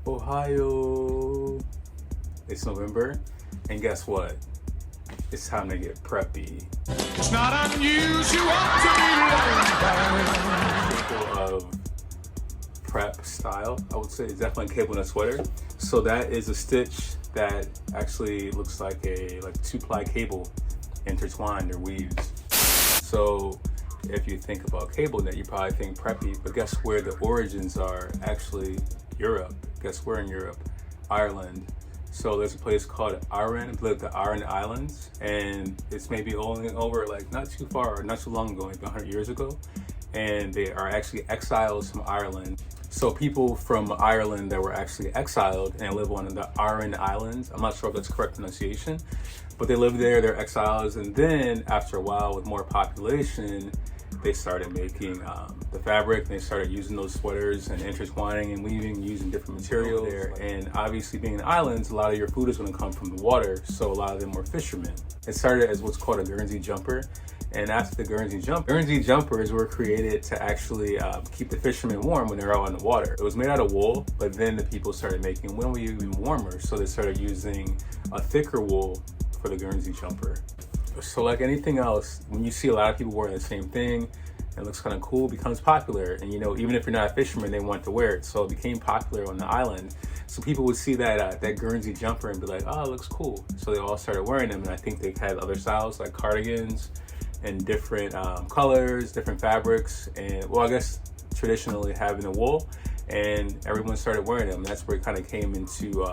Ohio. It's November, and guess what? It's time to get preppy. It's not unusual to be Of prep style, I would say. It's definitely a cable knit sweater. So that is a stitch that actually looks like a two-ply cable intertwined or weaves. So if you think about cable knit, you probably think preppy, but guess where the origins are? Actually Europe. Guess where in Europe? Ireland. So there's a place called Aran, the Aran Islands, and it's maybe only over not too far, not too long ago, maybe 100 years ago, and they are actually exiles from Ireland. So people from Ireland that were actually exiled and live on the Aran Islands, I'm not sure if that's correct pronunciation, but they live there, they're exiles, and then after a while with more population, they started making the fabric, and they started using those sweaters and intertwining and weaving, using different materials there. And obviously being in islands, a lot of your food is going to come from the water, so a lot of them were fishermen. It started as what's called a Guernsey jumper, and after the Guernsey jumpers were created to actually keep the fishermen warm when they're out on the water. It was made out of wool, but then the people started making wool even warmer, so they started using a thicker wool for the Guernsey jumper. So like anything else, when you see a lot of people wearing the same thing, it looks kind of cool, becomes popular. And even if you're not a fisherman, they want to wear it. So it became popular on the island. So people would see that Guernsey jumper and be like, oh, it looks cool. So they all started wearing them. And I think they had other styles like cardigans and different colors, different fabrics. And well, I guess traditionally having the wool, and everyone started wearing them. That's where it kind of came into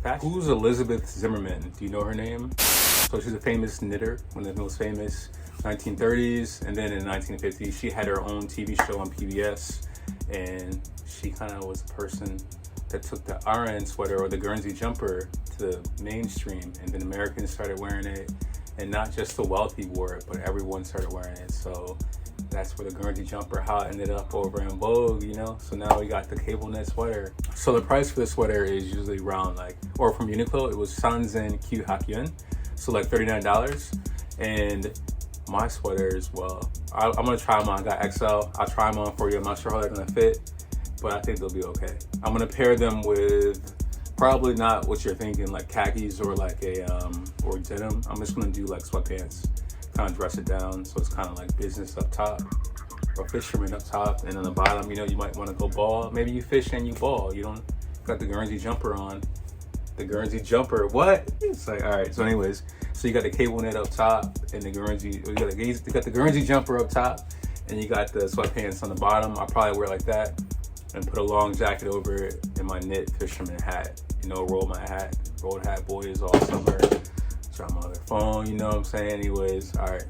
fashion. Who's Elizabeth Zimmerman? Do you know her name? So she's a famous knitter, one of the most famous 1930s, and then in the 1950s, she had her own TV show on PBS, and she kind of was the person that took the Aran sweater or the Guernsey jumper to the mainstream, and then Americans started wearing it, and not just the wealthy wore it, but everyone started wearing it. So that's where the Guernsey jumper, how it ended up over in Vogue, So now we got the cable knit sweater. So the price for the sweater is usually around or from Uniqlo, it was 𝗙𝗲𝗋𝗋𝗃, so $39. And my sweaters, well, I'm gonna try them on. I got XL. I'll try them on for you. I'm not sure how they're gonna fit, but I think they'll be okay. I'm gonna pair them with probably not what you're thinking, like khakis or or denim. I'm just gonna do sweatpants, kind of dress it down so it's kind of like business up top or fisherman up top, and on the bottom, you might want to go ball. Maybe you fish and you ball. You don't got the Guernsey jumper on. The Guernsey jumper, what? It's all right. So anyways, so you got the cable knit up top and the Guernsey, you got the Guernsey jumper up top, and you got the sweatpants on the bottom. I'll probably wear like that and put a long jacket over it and my knit fisherman hat. Roll my hat, rolled hat boys all summer. Try my other phone, you know what I'm saying? Anyways, all right.